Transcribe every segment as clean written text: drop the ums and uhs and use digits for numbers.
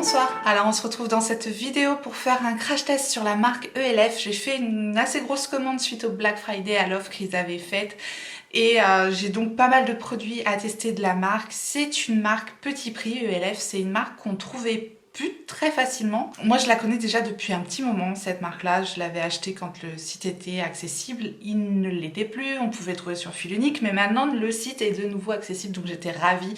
Bonsoir, alors on se retrouve dans cette vidéo pour faire un crash test sur la marque ELF. J'ai fait une assez grosse commande suite au Black Friday à l'offre qu'ils avaient faite. Et j'ai donc pas mal de produits à tester de la marque. C'est une marque petit prix, ELF, c'est une marque qu'on trouvait plus très facilement. Moi je la connais déjà depuis un petit moment, cette marque-là. Je l'avais achetée quand le site était accessible. Il ne l'était plus, on pouvait le trouver sur fil unique, mais maintenant le site est de nouveau accessible, donc j'étais ravie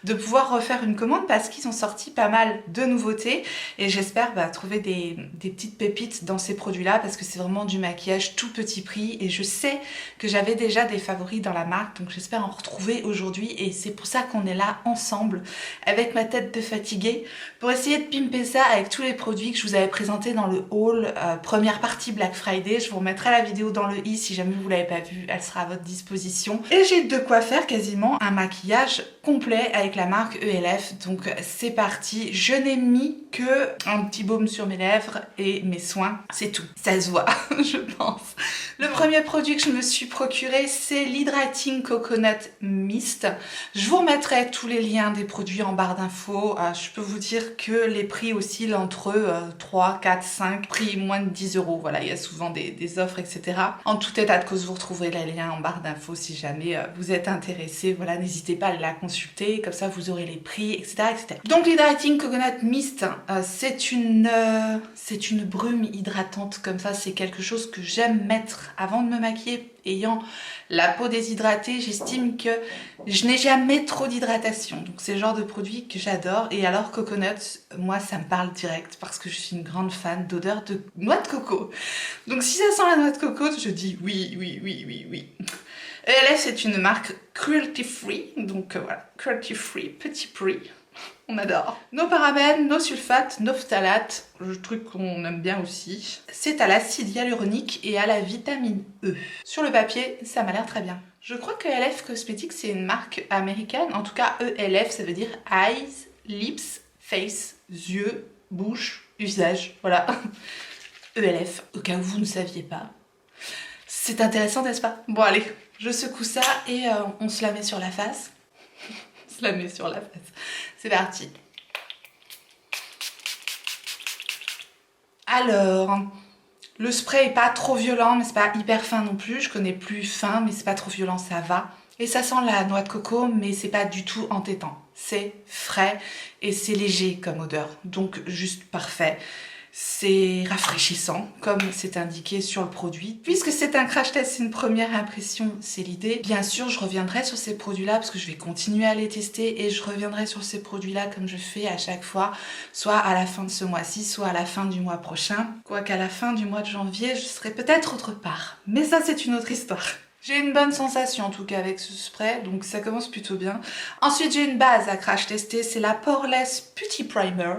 de pouvoir refaire une commande parce qu'ils ont sorti pas mal de nouveautés et j'espère trouver des petites pépites dans ces produits-là parce que c'est vraiment du maquillage tout petit prix et je sais que j'avais déjà des favoris dans la marque, donc j'espère en retrouver aujourd'hui et c'est pour ça qu'on est là ensemble avec ma tête de fatiguée pour essayer de pimper ça avec tous les produits que je vous avais présentés dans le haul première partie Black Friday. Je vous remettrai la vidéo dans le i si jamais vous l'avez pas vue, elle sera à votre disposition. Et j'ai de quoi faire quasiment un maquillage complet avec la marque ELF, donc c'est parti. Je n'ai mis que un petit baume sur mes lèvres et mes soins, c'est tout. Ça se voit, je pense. Le premier produit que je me suis procuré, c'est l'Hydrating Coconut Mist. Je vous remettrai tous les liens des produits en barre d'infos. Je peux vous dire que les prix oscillent entre 3, 4, 5, prix moins de 10 €. Voilà, il y a souvent des offres, etc. En tout état de cause, vous retrouverez les liens en barre d'infos si jamais vous êtes intéressé. Voilà, n'hésitez pas à la consulter, comme ça vous aurez les prix, etc. etc. Donc l'Hydrating Coconut Mist, c'est une brume hydratante comme ça. C'est quelque chose que j'aime mettre avant de me maquiller. Ayant la peau déshydratée, j'estime que je n'ai jamais trop d'hydratation. Donc c'est le genre de produit que j'adore. Et alors coconut, moi ça me parle direct parce que je suis une grande fan d'odeur de noix de coco. Donc si ça sent la noix de coco, je dis oui, oui, oui, oui, oui. ELF c'est une marque cruelty free. Donc voilà, cruelty free, petit prix. On adore. No parabènes, no sulfate, no phtalates, le truc qu'on aime bien aussi. C'est à l'acide hyaluronique et à la vitamine E. Sur le papier, ça m'a l'air très bien. Je crois que ELF Cosmetics, c'est une marque américaine. En tout cas, ELF, ça veut dire Eyes, Lips, Face, yeux, bouche, visage. Voilà. ELF, au cas où vous ne saviez pas. C'est intéressant, n'est-ce pas? Bon, allez, je secoue ça et on se la met sur la face. On se la met sur la face. C'est parti. Alors, le spray est pas trop violent, mais c'est pas hyper fin non plus. Je connais plus fin, mais c'est pas trop violent, ça va. Et ça sent la noix de coco, mais c'est pas du tout entêtant. C'est frais et c'est léger comme odeur, donc juste parfait. C'est rafraîchissant, comme c'est indiqué sur le produit. Puisque c'est un crash test, c'est une première impression, c'est l'idée. Bien sûr, je reviendrai sur ces produits-là parce que je vais continuer à les tester et je reviendrai sur ces produits-là comme je fais à chaque fois, soit à la fin de ce mois-ci, soit à la fin du mois prochain. Quoiqu'à la fin du mois de janvier, je serai peut-être autre part. Mais ça, c'est une autre histoire. J'ai une bonne sensation en tout cas avec ce spray, donc ça commence plutôt bien. Ensuite, j'ai une base à crash tester, c'est la Poreless Putty Primer.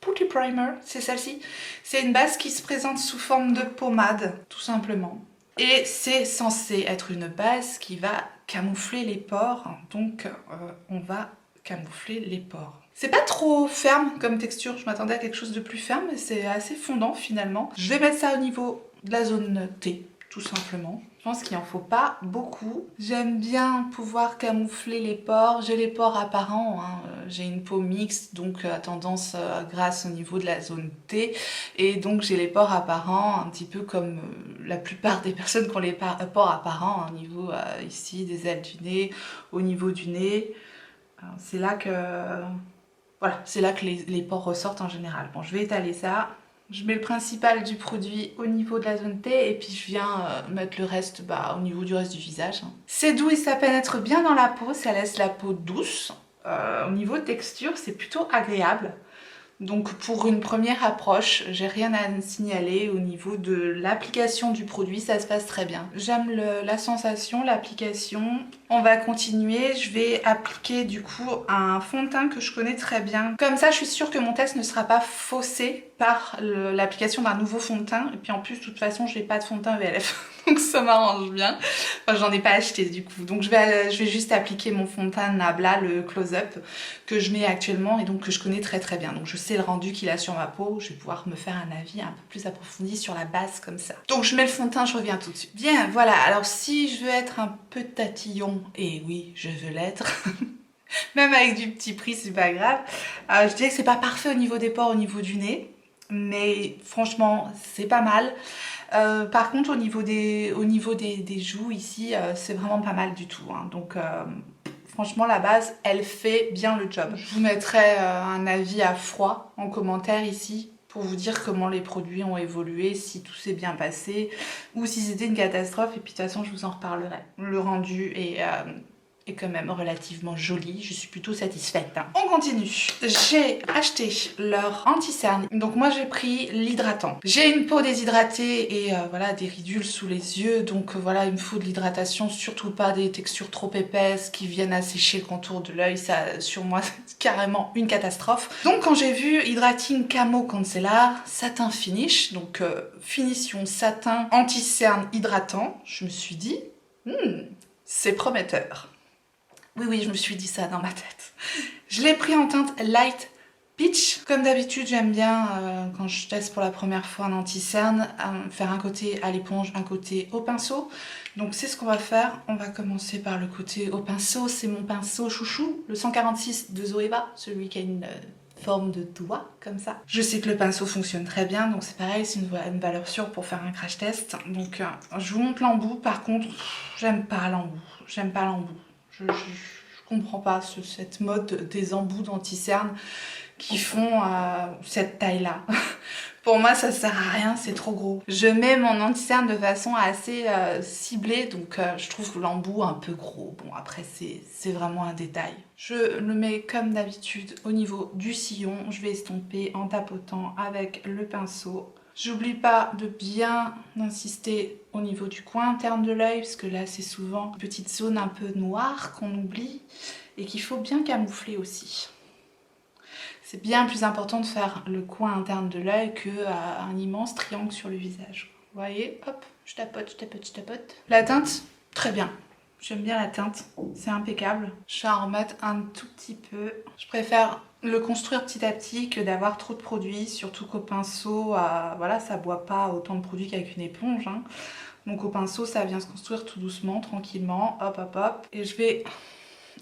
Putty Primer, c'est celle-ci. C'est une base qui se présente sous forme de pommade, tout simplement. Et c'est censé être une base qui va camoufler les pores, donc on va camoufler les pores. C'est pas trop ferme comme texture, je m'attendais à quelque chose de plus ferme, mais c'est assez fondant finalement. Je vais mettre ça au niveau de la zone T, tout simplement. Je pense qu'il en faut pas beaucoup. J'aime bien pouvoir camoufler les pores. J'ai les pores apparents, hein. J'ai une peau mixte, donc à tendance grasse au niveau de la zone T. Et donc j'ai les pores apparents, un petit peu comme la plupart des personnes qui ont les pores apparents, au niveau ici des ailes du nez, au niveau du nez. C'est là que, voilà, c'est là que les pores ressortent en général. Bon, je vais étaler ça. Je mets le principal du produit au niveau de la zone T et puis je viens mettre le reste au niveau du reste du visage. C'est doux et ça pénètre bien dans la peau, ça laisse la peau douce. Au niveau texture, c'est plutôt agréable. Donc pour une première approche, j'ai rien à signaler au niveau de l'application du produit, ça se passe très bien. J'aime la sensation, l'application. On va continuer, je vais appliquer du coup un fond de teint que je connais très bien. Comme ça, je suis sûre que mon test ne sera pas faussé par l'application d'un nouveau fond de teint. Et puis en plus, de toute façon, je n'ai pas de fond de teint ELF, donc ça m'arrange bien. Enfin, j'en ai pas acheté du coup. Donc je vais juste appliquer mon fond de teint Nabla, le close-up, que je mets actuellement et donc que je connais très très bien. Donc je sais le rendu qu'il a sur ma peau, je vais pouvoir me faire un avis un peu plus approfondi sur la base comme ça. Donc je mets le fond de teint, je reviens tout de suite. Bien, voilà, alors si je veux être un peu tatillon, et oui, je veux l'être, Même avec du petit prix, c'est pas grave. Je dirais que c'est pas parfait au niveau des pores, au niveau du nez. Mais franchement, c'est pas mal. Par contre, au niveau des joues ici, c'est vraiment pas mal du tout, hein. Donc, franchement, la base, elle fait bien le job. Je vous mettrai un avis à froid en commentaire ici pour vous dire comment les produits ont évolué, si tout s'est bien passé ou si c'était une catastrophe. Et puis de toute façon, je vous en reparlerai. Le rendu est quand même relativement joli, je suis plutôt satisfaite, hein. On continue. J'ai acheté leur anti-cerne. Donc moi j'ai pris l'hydratant. J'ai une peau déshydratée et voilà, des ridules sous les yeux. Donc voilà, il me faut de l'hydratation, surtout pas des textures trop épaisses qui viennent assécher le contour de l'œil. Ça, sur moi, c'est carrément une catastrophe. Donc quand j'ai vu Hydrating Camo Concealer Satin Finish, donc finition satin anti-cerne hydratant, je me suis dit, c'est prometteur. Oui, oui, je me suis dit ça dans ma tête. Je l'ai pris en teinte Light Peach. Comme d'habitude, j'aime bien, quand je teste pour la première fois un anti-cerne, faire un côté à l'éponge, un côté au pinceau. Donc c'est ce qu'on va faire. On va commencer par le côté au pinceau. C'est mon pinceau chouchou, le 146 de Zoeva, celui qui a une forme de doigt, comme ça. Je sais que le pinceau fonctionne très bien, donc c'est pareil, c'est une valeur sûre pour faire un crash test. Donc je vous montre l'embout. Par contre, j'aime pas l'embout. J'aime pas l'embout. Je comprends pas cette mode des embouts d'anti-cerne qui font cette taille-là. Pour moi, ça sert à rien, c'est trop gros. Je mets mon anti-cerne de façon assez ciblée, donc je trouve l'embout un peu gros. Bon, après, c'est vraiment un détail. Je le mets comme d'habitude au niveau du sillon. Je vais estomper en tapotant avec le pinceau. J'oublie pas de bien insister au niveau du coin interne de l'œil, parce que là c'est souvent une petite zone un peu noire qu'on oublie et qu'il faut bien camoufler aussi. C'est bien plus important de faire le coin interne de l'œil qu'un immense triangle sur le visage. Vous voyez, hop, je tapote, je tapote, je tapote. La teinte, très bien. J'aime bien la teinte, c'est impeccable. Je vais en remettre un tout petit peu. Je préfère le construire petit à petit que d'avoir trop de produits, surtout qu'au pinceau, voilà, ça boit pas autant de produits qu'avec une éponge, hein. Donc au pinceau, ça vient se construire tout doucement, tranquillement, hop, hop, hop. Et je vais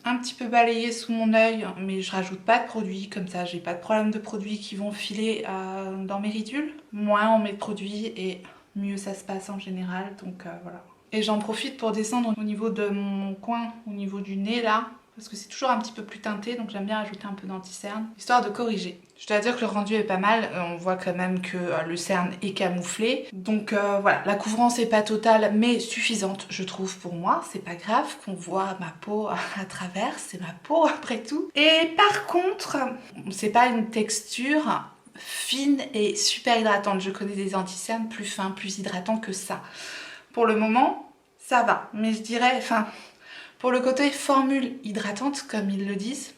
un petit peu balayer sous mon œil, mais je rajoute pas de produits, comme ça j'ai pas de problème de produits qui vont filer dans mes ridules. Moins on met de produits et mieux ça se passe en général, donc voilà. Et j'en profite pour descendre au niveau de mon coin, au niveau du nez là, parce que c'est toujours un petit peu plus teinté, donc j'aime bien ajouter un peu d'anti-cerne, histoire de corriger. Je dois dire que le rendu est pas mal, on voit quand même que le cerne est camouflé. Donc voilà, la couvrance est pas totale, mais suffisante je trouve pour moi. C'est pas grave qu'on voit ma peau à travers, c'est ma peau après tout. Et par contre, c'est pas une texture fine et super hydratante. Je connais des anti-cernes plus fins, plus hydratants que ça. Pour le moment, ça va, mais je dirais, enfin, pour le côté formule hydratante, comme ils le disent,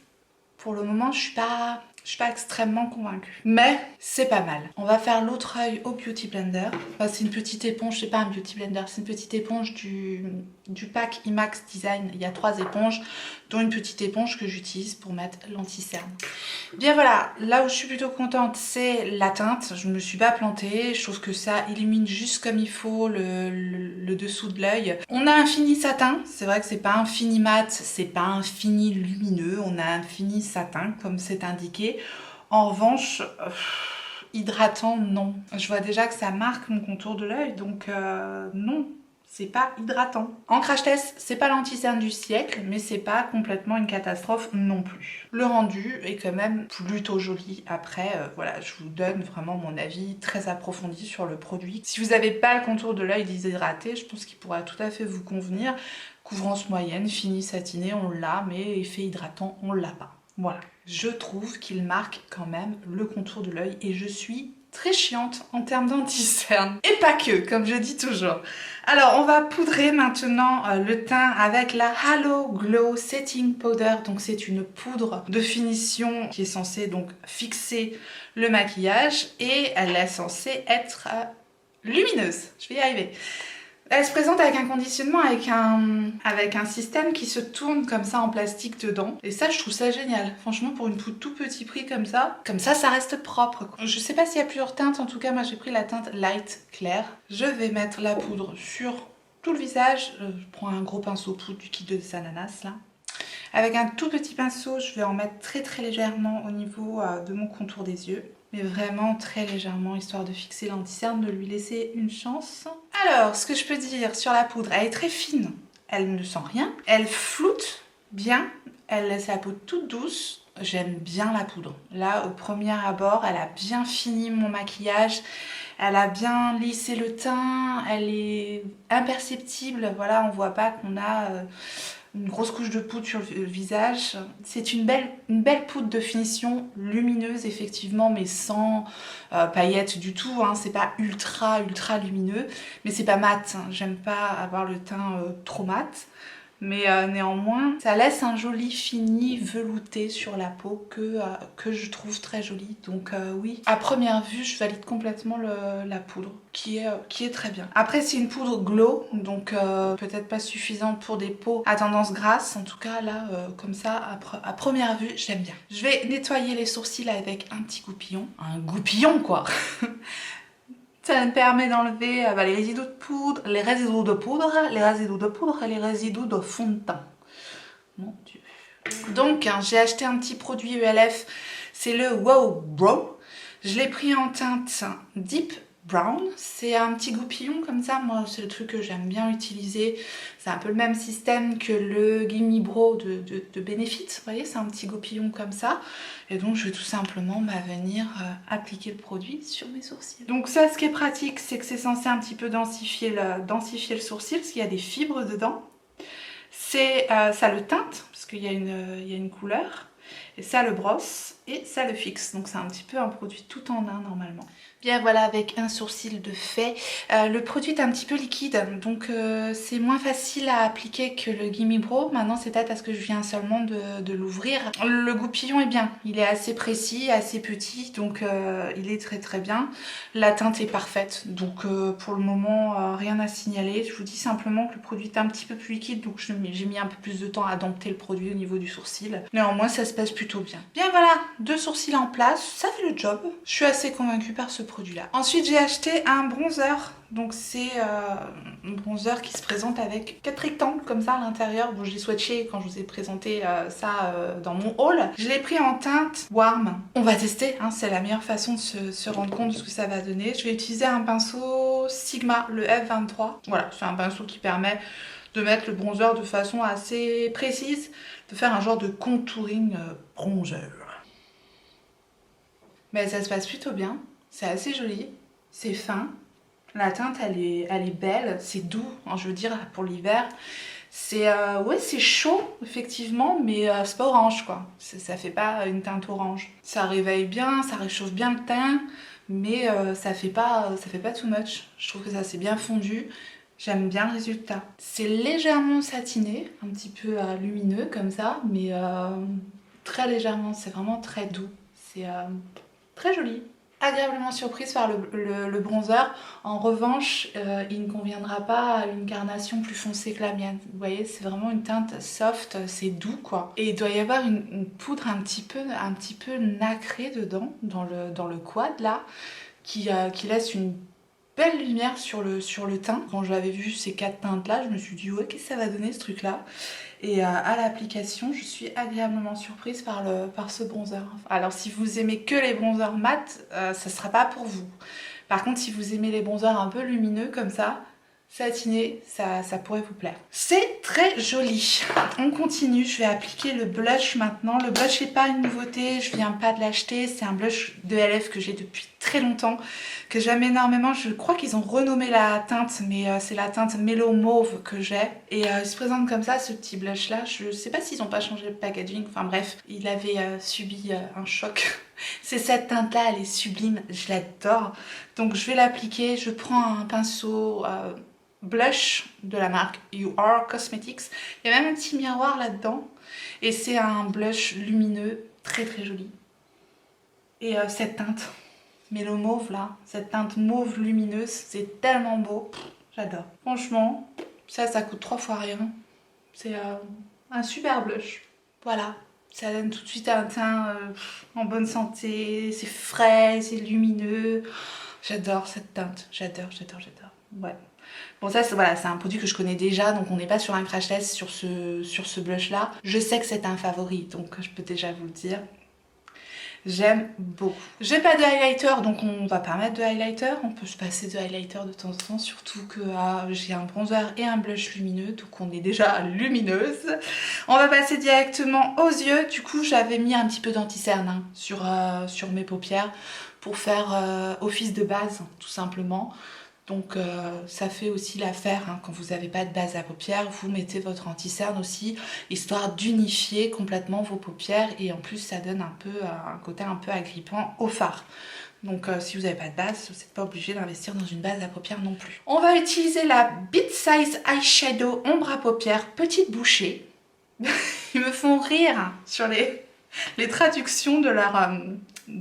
pour le moment, je suis pas extrêmement convaincue. Mais c'est pas mal. On va faire l'autre œil au Beauty Blender. Enfin, c'est une petite éponge, c'est pas un Beauty Blender, c'est une petite éponge du pack IMAX Design. Il y a 3 éponges, dont une petite éponge que j'utilise pour mettre l'anti-cerne. Bien voilà, là où je suis plutôt contente, c'est la teinte. Je me suis pas plantée, je trouve que ça illumine juste comme il faut le dessous de l'œil. On a un fini satin, c'est vrai que c'est pas un fini mat, c'est pas un fini lumineux, on a un fini satin comme c'est indiqué. En revanche, hydratant, non. Je vois déjà que ça marque mon contour de l'œil, donc non. C'est pas hydratant. En crash test, c'est pas l'anti-cerne du siècle, mais c'est pas complètement une catastrophe non plus. Le rendu est quand même plutôt joli. Après, voilà, je vous donne vraiment mon avis très approfondi sur le produit. Si vous n'avez pas le contour de l'œil déshydraté, je pense qu'il pourra tout à fait vous convenir. Couvrance moyenne, fini satiné, on l'a, mais effet hydratant, on l'a pas. Voilà. Je trouve qu'il marque quand même le contour de l'œil et je suis très chiante en termes d'anti-cerne. Et pas que, comme je dis toujours. Alors, on va poudrer maintenant le teint avec la Halo Glow Setting Powder. Donc, c'est une poudre de finition qui est censée donc fixer le maquillage et elle est censée être lumineuse. Je vais y arriver. Elle se présente avec un conditionnement, avec un système qui se tourne comme ça en plastique dedans. Et ça, je trouve ça génial. Franchement, pour une poudre tout petit prix comme ça ça reste propre, quoi. Je sais pas s'il y a plusieurs teintes. En tout cas, moi, j'ai pris la teinte Light Clair. Je vais mettre la poudre sur tout le visage. Je prends un gros pinceau poudre du kit de Sananas, là. Avec un tout petit pinceau, je vais en mettre très légèrement au niveau de mon contour des yeux. Mais vraiment très légèrement, histoire de fixer l'anti-cerne, de lui laisser une chance. Alors, ce que je peux dire sur la poudre, elle est très fine. Elle ne sent rien. Elle floute bien. Elle laisse la peau toute douce. J'aime bien la poudre. Là, au premier abord, elle a bien fini mon maquillage. Elle a bien lissé le teint. Elle est imperceptible. Voilà, on voit pas qu'on a une grosse couche de poudre sur le visage. C'est une belle poudre de finition lumineuse, effectivement, mais sans paillettes du tout. Hein. C'est pas ultra lumineux, mais c'est pas mat. Hein. J'aime pas avoir le teint trop mat. Mais néanmoins, ça laisse un joli fini velouté sur la peau que je trouve très joli. Donc oui, à première vue, je valide complètement la poudre qui est très bien. Après, c'est une poudre glow, donc peut-être pas suffisante pour des peaux à tendance grasse. En tout cas, là, comme ça, à première vue, j'aime bien. Je vais nettoyer les sourcils avec un petit goupillon. Un goupillon, quoi. Ça me permet d'enlever les résidus de poudre, les résidus de poudre et les résidus de fond de teint. Mon Dieu. Donc, hein, j'ai acheté un petit produit ELF, c'est le Wow Brow. Je l'ai pris en teinte Deep Brown. C'est un petit goupillon comme ça. Moi, c'est le truc que j'aime bien utiliser. C'est un peu le même système que le Gimme Brow de Benefit. Vous voyez, c'est un petit goupillon comme ça. Et donc, je vais tout simplement venir appliquer le produit sur mes sourcils. Donc ça, ce qui est pratique, c'est que c'est censé un petit peu densifier le sourcil parce qu'il y a des fibres dedans. Ça le teinte parce qu'il y a une couleur. Et ça le brosse et ça le fixe. Donc c'est un petit peu un produit tout en un normalement. Bien voilà, avec un sourcil de fait. Le produit est un petit peu liquide, donc c'est moins facile à appliquer que le Gimme Brow. Maintenant c'est peut-être parce que je viens seulement de l'ouvrir. Le goupillon est bien, il est assez précis, assez petit, donc il est très bien. La teinte est parfaite, donc pour le moment rien à signaler. Je vous dis simplement que le produit est un petit peu plus liquide, donc j'ai mis un peu plus de temps à dompter le produit au niveau du sourcil. Néanmoins ça se passe plutôt bien. Bien voilà, 2 sourcils en place, ça fait le job. Je suis assez convaincue par ce produit là. Ensuite j'ai acheté un bronzer, donc c'est un bronzer qui se présente avec 4 rectangles comme ça à l'intérieur. Bon, je l'ai swatché quand je vous ai présenté ça dans mon haul. Je l'ai pris en teinte warm. On va tester, hein, c'est la meilleure façon de se rendre compte de ce que ça va donner. Je vais utiliser un pinceau Sigma, le F23. Voilà, c'est un pinceau qui permet de mettre le bronzer de façon assez précise, de faire un genre de contouring bronzer. Mais ça se passe plutôt bien. C'est assez joli, c'est fin, la teinte elle est belle, c'est doux, hein, je veux dire pour l'hiver. C'est ouais, c'est chaud effectivement, mais c'est pas orange quoi. Ça fait pas une teinte orange. Ça réveille bien, ça réchauffe bien le teint, mais ça fait pas too much. Je trouve que ça s'est bien fondu. J'aime bien le résultat. C'est légèrement satiné, un petit peu lumineux comme ça, mais très légèrement. C'est vraiment très doux. C'est très joli. Agréablement surprise par le bronzer. En revanche, il ne conviendra pas à une carnation plus foncée que la mienne. Vous voyez, c'est vraiment une teinte soft, c'est doux quoi. Et il doit y avoir une poudre un petit peu nacrée dedans, dans le quad là, qui laisse une belle lumière sur le teint. Quand j'avais vu ces 4 teintes là, je me suis dit ouais, qu'est-ce que ça va donner ce truc là. Et à l'application, je suis agréablement surprise par ce bronzer. Alors si vous aimez que les bronzers mat, ça sera pas pour vous. Par contre, si vous aimez les bronzers un peu lumineux comme ça, satinés, ça pourrait vous plaire. C'est très joli. On continue, je vais appliquer le blush maintenant. Le blush n'est pas une nouveauté, je viens pas de l'acheter. C'est un blush de ELF que j'ai depuis très longtemps, que j'aime énormément. Je crois qu'ils ont renommé la teinte, mais c'est la teinte Mellow Mauve que j'ai. Et il se présente comme ça, ce petit blush là. Je sais pas s'ils n'ont pas changé le packaging. Enfin bref, il avait subi un choc. C'est cette teinte là, elle est sublime, je l'adore. Donc je vais l'appliquer, je prends un pinceau blush de la marque You Are Cosmetics. Il y a même un petit miroir là-dedans. Et c'est un blush lumineux, très joli. Et cette teinte, Mellow Mauve là, cette teinte mauve lumineuse, c'est tellement beau. J'adore. Franchement, ça coûte 3 fois rien. C'est un super blush. Voilà. Ça donne tout de suite un teint en bonne santé. C'est frais, c'est lumineux. J'adore cette teinte. J'adore. Ouais. Bon ça voilà, c'est un produit que je connais déjà, donc on n'est pas sur un crash test sur ce blush là. Je sais que c'est un favori, donc je peux déjà vous le dire. J'aime beaucoup. J'ai pas de highlighter, donc on va pas mettre de highlighter. On peut se passer de highlighter de temps en temps, surtout que j'ai un bronzer et un blush lumineux, donc on est déjà lumineuse. On va passer directement aux yeux. Du coup, j'avais mis un petit peu d'anti-cerne hein, sur mes paupières pour faire office de base, tout simplement. Donc ça fait aussi l'affaire, hein, quand vous n'avez pas de base à paupières, vous mettez votre anti-cerne aussi, histoire d'unifier complètement vos paupières et en plus ça donne un peu un côté un peu agrippant au fard. Donc si vous n'avez pas de base, vous n'êtes pas obligé d'investir dans une base à paupières non plus. On va utiliser la Bit Size Eyeshadow Ombre à paupières Petite Bouchée. Ils me font rire sur les traductions de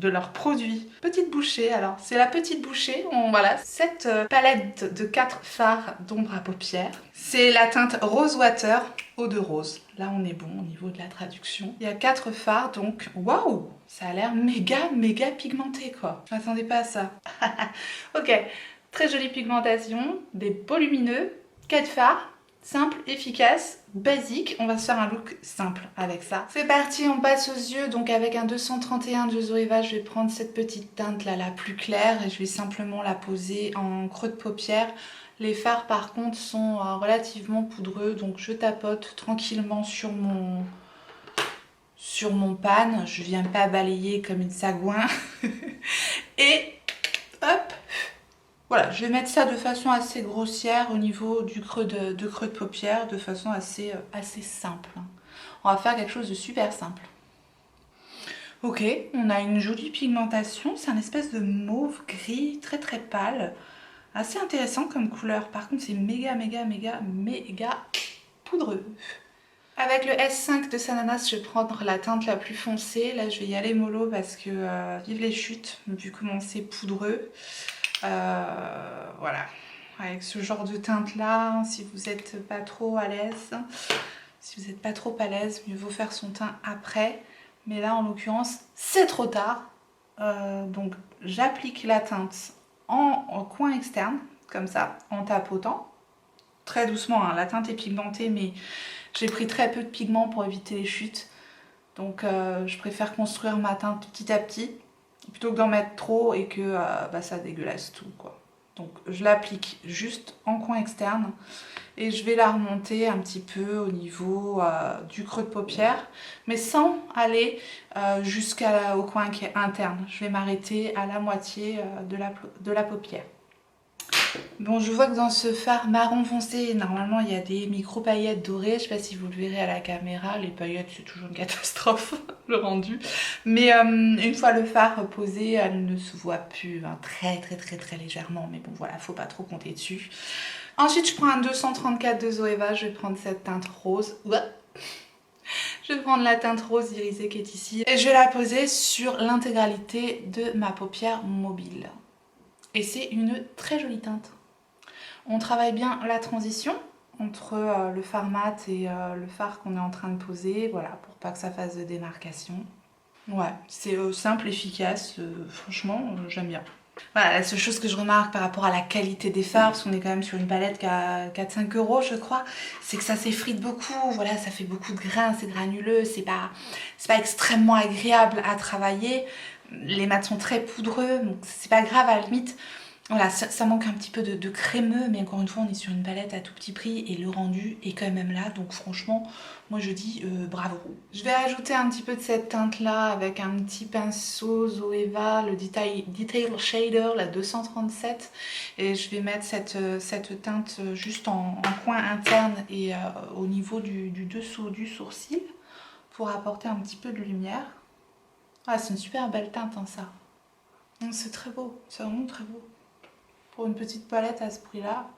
leurs produits. Petite Bouchée, alors c'est la Petite Bouchée, voilà, cette palette de 4 fards d'ombre à paupières. C'est la teinte Rose Water, eau de rose. Là on est bon au niveau de la traduction. Il y a 4 fards donc, waouh, ça a l'air méga pigmenté quoi. Je m'attendais pas à ça. Ok, très jolie pigmentation, des beaux lumineux, 4 fards. Simple, efficace, basique. On va se faire un look simple avec ça. C'est parti, on passe aux yeux. Donc avec un 231 de Zoeva, je vais prendre cette petite teinte là, la plus claire. Et je vais simplement la poser en creux de paupière. Les fards par contre sont relativement poudreux. Donc je tapote tranquillement sur mon pan. Je viens pas balayer comme une sagouin. Et hop! Voilà, je vais mettre ça de façon assez grossière au niveau du creux de paupière, de façon assez simple. On va faire quelque chose de super simple. Ok, on a une jolie pigmentation, c'est un espèce de mauve gris très pâle. Assez intéressant comme couleur, par contre c'est méga poudreux. Avec le S5 de Sananas, je vais prendre la teinte la plus foncée. Là je vais y aller mollo parce que vive les chutes, vu comment c'est poudreux. Voilà, avec ce genre de teinte là, si vous n'êtes pas trop à l'aise, mieux vaut faire son teint après, mais là en l'occurrence c'est trop tard. Donc j'applique la teinte en coin externe, comme ça, en tapotant, très doucement, hein. La teinte est pigmentée mais j'ai pris très peu de pigment pour éviter les chutes, donc je préfère construire ma teinte petit à petit, plutôt que d'en mettre trop et que ça dégueulasse tout quoi. Donc je l'applique juste en coin externe et je vais la remonter un petit peu au niveau du creux de paupière, mais sans aller jusqu'au coin qui est interne. Je vais m'arrêter à la moitié de la paupière. Bon, je vois que dans ce fard marron foncé, normalement il y a des micro paillettes dorées. Je sais pas si vous le verrez à la caméra, les paillettes c'est toujours une catastrophe le rendu. Mais une fois le fard posé, elle ne se voit plus, hein, très légèrement. Mais bon voilà, faut pas trop compter dessus. Ensuite je prends un 234 de Zoeva, je vais prendre cette teinte rose. Je vais prendre la teinte rose irisée qui est ici. Et je vais la poser sur l'intégralité de ma paupière mobile. Et c'est une très jolie teinte. On travaille bien la transition entre le fard mat et le fard qu'on est en train de poser, voilà, pour pas que ça fasse de démarcation. Ouais, c'est simple, efficace, franchement, j'aime bien. Voilà, la seule chose que je remarque par rapport à la qualité des fards, parce qu'on est quand même sur une palette qui a 4-5 € je crois, c'est que ça s'effrite beaucoup, voilà, ça fait beaucoup de grains, c'est granuleux, c'est pas extrêmement agréable à travailler. Les mats sont très poudreux, donc c'est pas grave à la limite. Voilà, ça manque un petit peu de crémeux, mais encore une fois, on est sur une palette à tout petit prix et le rendu est quand même là. Donc franchement, moi je dis bravo. Je vais ajouter un petit peu de cette teinte-là avec un petit pinceau Zoeva, le Detail Shader, la 237. Et je vais mettre cette teinte juste en coin interne et au niveau du dessous du sourcil pour apporter un petit peu de lumière. Ah, c'est une super belle teinte, hein, ça. C'est très beau, c'est vraiment très beau. Pour une petite palette à ce prix-là.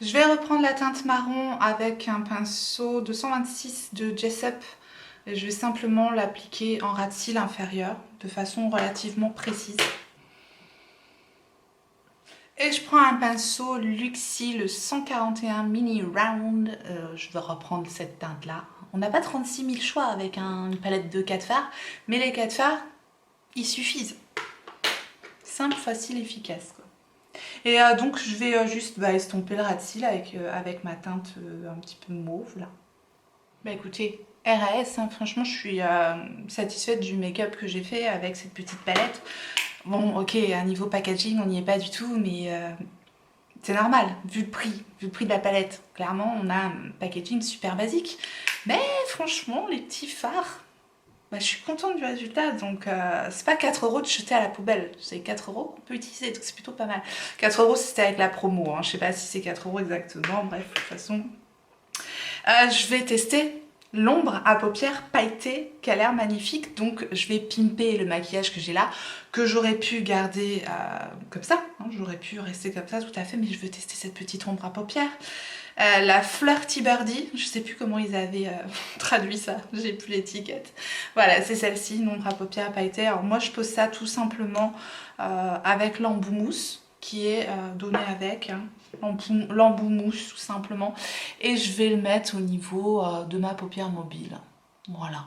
Je vais reprendre la teinte marron avec un pinceau 226 de Jessup. Et je vais simplement l'appliquer en ras de cils inférieur de façon relativement précise. Et je prends un pinceau Luxie, le 141 Mini Round. Je vais reprendre cette teinte-là. On n'a pas 36 000 choix avec une palette de 4 fards, mais les 4 fards, ils suffisent. Simple, facile, efficace, quoi. Et donc je vais juste estomper le ras de cils avec ma teinte un petit peu mauve là. Bah écoutez, RAS, hein, franchement je suis satisfaite du make-up que j'ai fait avec cette petite palette. Bon ok, à niveau packaging on n'y est pas du tout, mais c'est normal, vu le prix de la palette. Clairement on a un packaging super basique. Mais franchement les petits fards, bah, je suis contente du résultat, donc c'est pas 4 € de jeter à la poubelle, c'est 4 € qu'on peut utiliser, donc c'est plutôt pas mal. 4 € c'était avec la promo, hein. Je sais pas si c'est 4 € exactement, bref, de toute façon. Je vais tester l'ombre à paupières pailletée qui a l'air magnifique, donc je vais pimper le maquillage que j'ai là, que j'aurais pu garder comme ça, hein. J'aurais pu rester comme ça tout à fait, mais je veux tester cette petite ombre à paupières. La Flirty Birdie, je sais plus comment ils avaient traduit ça, j'ai plus l'étiquette. Voilà, c'est celle-ci, une ombre à paupières pailletée. Alors moi je pose ça tout simplement avec l'embout mousse qui est donné avec, hein, l'embout mousse tout simplement. Et je vais le mettre au niveau de ma paupière mobile. Voilà.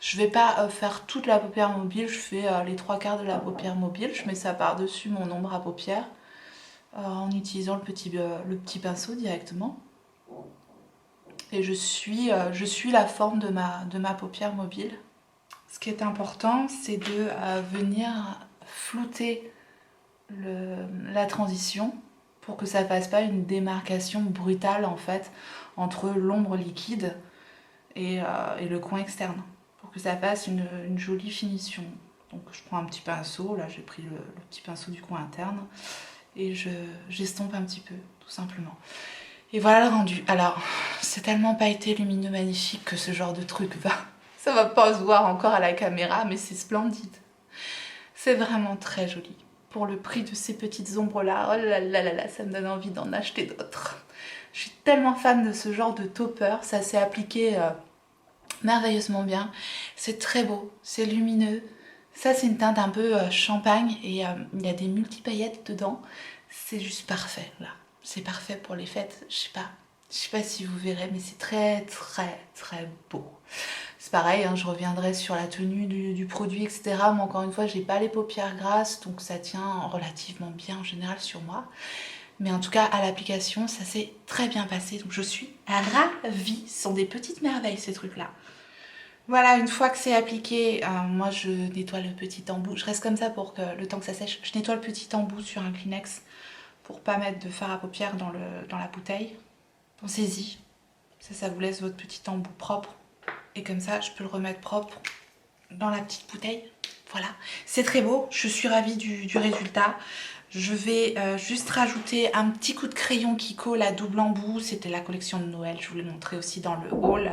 Je vais pas faire toute la paupière mobile, je fais les 3/4 de la paupière mobile. Je mets ça par-dessus mon ombre à paupières en utilisant le petit pinceau directement. Et je suis la forme de ma paupière mobile. Ce qui est important, c'est de venir flouter la transition pour que ça fasse pas une démarcation brutale en fait entre l'ombre liquide et le coin externe, pour que ça fasse une jolie finition. Donc je prends un petit pinceau, là j'ai pris le petit pinceau du coin interne et j'estompe un petit peu tout simplement. Et voilà le rendu. Alors c'est tellement pailleté, lumineux, magnifique que ce genre de truc ça va pas se voir encore à la caméra, mais c'est splendide. C'est vraiment très joli. Pour le prix de ces petites ombres là, oh là là là là, ça me donne envie d'en acheter d'autres. Je suis tellement fan de ce genre de topper, ça s'est appliqué merveilleusement bien. C'est très beau, c'est lumineux. Ça c'est une teinte un peu champagne et il y a des multi-paillettes dedans. C'est juste parfait là. C'est parfait pour les fêtes, je sais pas si vous verrez, mais c'est très très très beau. C'est pareil, hein, je reviendrai sur la tenue du produit, etc. Mais encore une fois, j'ai pas les paupières grasses, donc ça tient relativement bien en général sur moi. Mais en tout cas, à l'application, ça s'est très bien passé. Donc je suis ravie. Ce sont des petites merveilles, ces trucs-là. Voilà, une fois que c'est appliqué, moi je nettoie le petit embout. Je reste comme ça pour que le temps que ça sèche. Je nettoie le petit embout sur un Kleenex pour pas mettre de fard à paupières dans la bouteille. Pensez-y. Ça vous laisse votre petit embout propre. Et comme ça, je peux le remettre propre dans la petite bouteille. Voilà, c'est très beau. Je suis ravie du résultat. Je vais juste rajouter un petit coup de crayon Kiko, la double embout. C'était la collection de Noël. Je vous l'ai montré aussi dans le haul.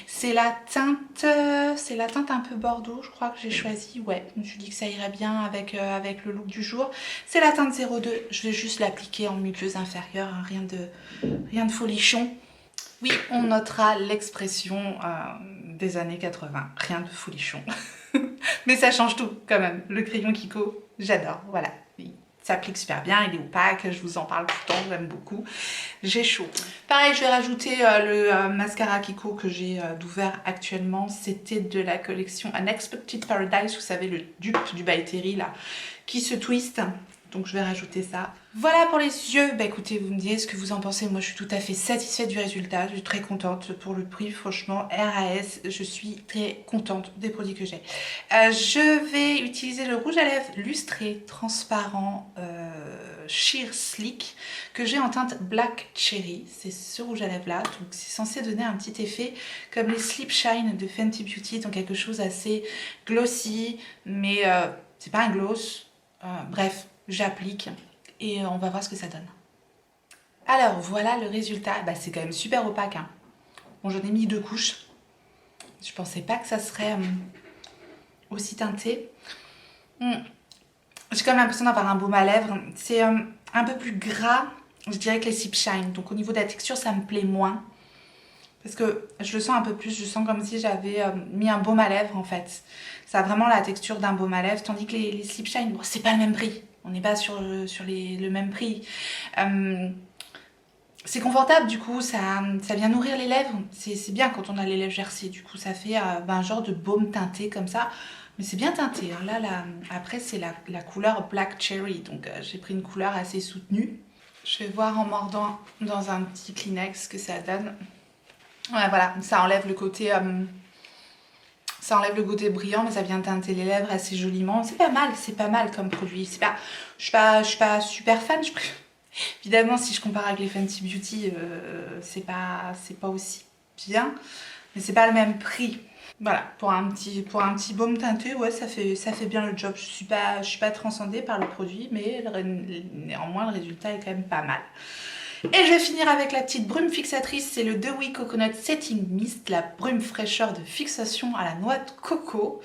C'est la teinte un peu bordeaux, je crois que j'ai choisi. Ouais, je me suis dit que ça irait bien avec le look du jour. C'est la teinte 02. Je vais juste l'appliquer en muqueuse inférieure. Hein, rien de folichon. Oui, on notera l'expression des années 80. Rien de folichon. Mais ça change tout quand même. Le crayon Kiko, j'adore. Voilà. Il s'applique super bien, il est opaque, je vous en parle tout le temps, j'aime beaucoup. J'ai chaud. Pareil, je vais rajouter le mascara Kiko que j'ai d'ouvert actuellement. C'était de la collection Unexpected Paradise, vous savez, le dupe du By Terry là, qui se twiste. Donc je vais rajouter ça. Voilà pour les yeux. Bah écoutez, vous me direz ce que vous en pensez. Moi je suis tout à fait satisfaite du résultat. Je suis très contente pour le prix. Franchement, RAS, je suis très contente des produits que j'ai. Je vais utiliser le rouge à lèvres lustré, transparent, Sheer Slick, que j'ai en teinte Black Cherry. C'est ce rouge à lèvres là. Donc c'est censé donner un petit effet comme les Sleep Shine de Fenty Beauty. Donc quelque chose assez glossy, mais c'est pas un gloss. Bref. J'applique et on va voir ce que ça donne. Alors voilà le résultat, bah, c'est quand même super opaque. Hein. Bon, j'en ai mis 2 couches. Je pensais pas que ça serait aussi teinté. J'ai quand même l'impression d'avoir un baume à lèvres. C'est un peu plus gras, je dirais, que les Sleep Shine. Donc au niveau de la texture, ça me plaît moins. Parce que je le sens un peu plus, je sens comme si j'avais mis un baume à lèvres en fait. Ça a vraiment la texture d'un baume à lèvres, tandis que les Sleep Shine, bon, c'est pas le même prix. On n'est pas sur le même prix. C'est confortable du coup, ça vient nourrir les lèvres. C'est bien quand on a les lèvres gercées. Du coup, ça fait un genre de baume teinté comme ça. Mais c'est bien teinté, hein. Là, après c'est la couleur Black Cherry, donc j'ai pris une couleur assez soutenue. Je vais voir en mordant dans un petit Kleenex ce que ça donne. Ouais, voilà, ça enlève le côté brillant, mais ça vient teinter les lèvres assez joliment. C'est pas mal comme produit. Je suis pas super fan. Évidemment, si je compare avec les Fenty Beauty, c'est pas aussi bien, mais c'est pas le même prix. Voilà, pour un petit baume teinté, ouais, ça fait bien le job. Je suis pas transcendée par le produit, mais néanmoins, le résultat est quand même pas mal. Et je vais finir avec la petite brume fixatrice, c'est le Dewy Coconut Setting Mist, la brume fraîcheur de fixation à la noix de coco.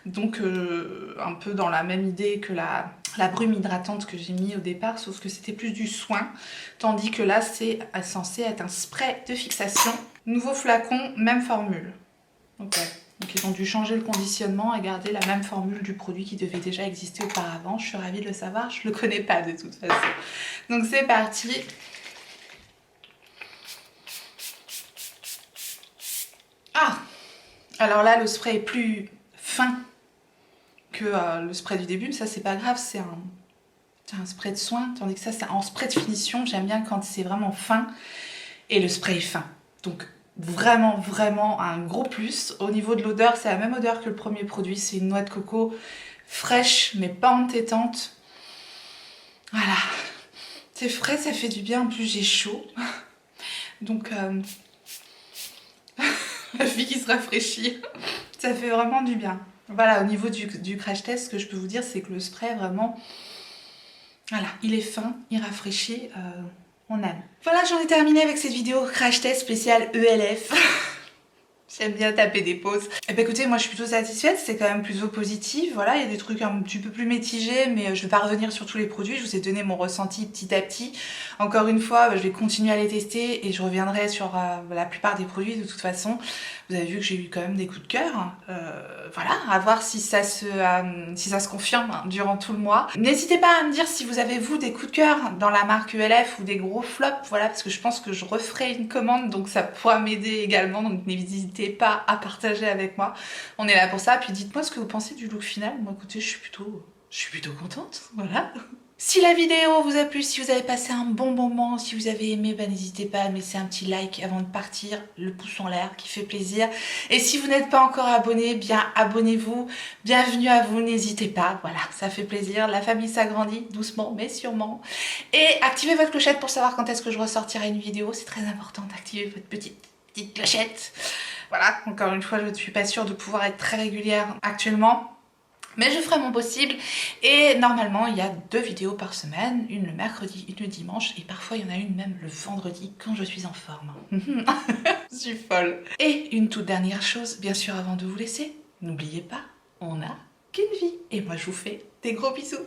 Donc un peu dans la même idée que la brume hydratante que j'ai mis au départ, sauf que c'était plus du soin, tandis que là c'est censé être un spray de fixation. Nouveau flacon, même formule. Ok. Donc ils ont dû changer le conditionnement et garder la même formule du produit qui devait déjà exister auparavant. Je suis ravie de le savoir, je le connais pas de toute façon. Donc c'est parti. Ah! Alors là, le spray est plus fin que le spray du début, mais ça c'est pas grave, c'est un spray de soin, tandis que ça c'est un spray de finition. J'aime bien quand c'est vraiment fin et le spray est fin. Donc vraiment un gros plus. Au niveau de l'odeur, c'est la même odeur que le premier produit, c'est une noix de coco fraîche mais pas entêtante. Voilà, c'est frais, ça fait du bien, en plus j'ai chaud. Donc la fille qui se rafraîchit, ça fait vraiment du bien. Voilà, au niveau du crash test, ce que je peux vous dire, c'est que le spray, vraiment, voilà, il est fin, il rafraîchit, on aime. Voilà, j'en ai terminé avec cette vidéo crash test spéciale ELF. J'aime bien taper des pauses. Et bah écoutez, moi je suis plutôt satisfaite, c'est quand même plutôt positif. Voilà, il y a des trucs un petit peu plus mitigés, mais je vais pas revenir sur tous les produits. Je vous ai donné mon ressenti petit à petit. Encore une fois, je vais continuer à les tester et je reviendrai sur la plupart des produits de toute façon. Vous avez vu que j'ai eu quand même des coups de cœur. Voilà, à voir si ça se confirme durant tout le mois. N'hésitez pas à me dire si vous avez vous des coups de cœur dans la marque ELF ou des gros flops. Voilà, parce que je pense que je referai une commande, donc ça pourra m'aider également. Donc n'hésitez pas à partager avec moi. On est là pour ça. Puis dites-moi ce que vous pensez du look final. Moi, écoutez, je suis plutôt contente. Voilà. Si la vidéo vous a plu, si vous avez passé un bon moment, si vous avez aimé, bah, n'hésitez pas à me laisser un petit like avant de partir, le pouce en l'air qui fait plaisir. Et si vous n'êtes pas encore abonné, bien abonnez-vous. Bienvenue à vous, n'hésitez pas, voilà, ça fait plaisir. La famille s'agrandit doucement mais sûrement. Et activez votre clochette pour savoir quand est-ce que je ressortirai une vidéo. C'est très important d'activer votre petite clochette. Voilà, encore une fois, je ne suis pas sûre de pouvoir être très régulière actuellement. Mais je ferai mon possible et normalement il y a 2 vidéos par semaine, une le mercredi, une le dimanche et parfois il y en a une même le vendredi quand je suis en forme. Je suis folle. Et une toute dernière chose, bien sûr avant de vous laisser, n'oubliez pas, on n'a qu'une vie. Et moi je vous fais des gros bisous.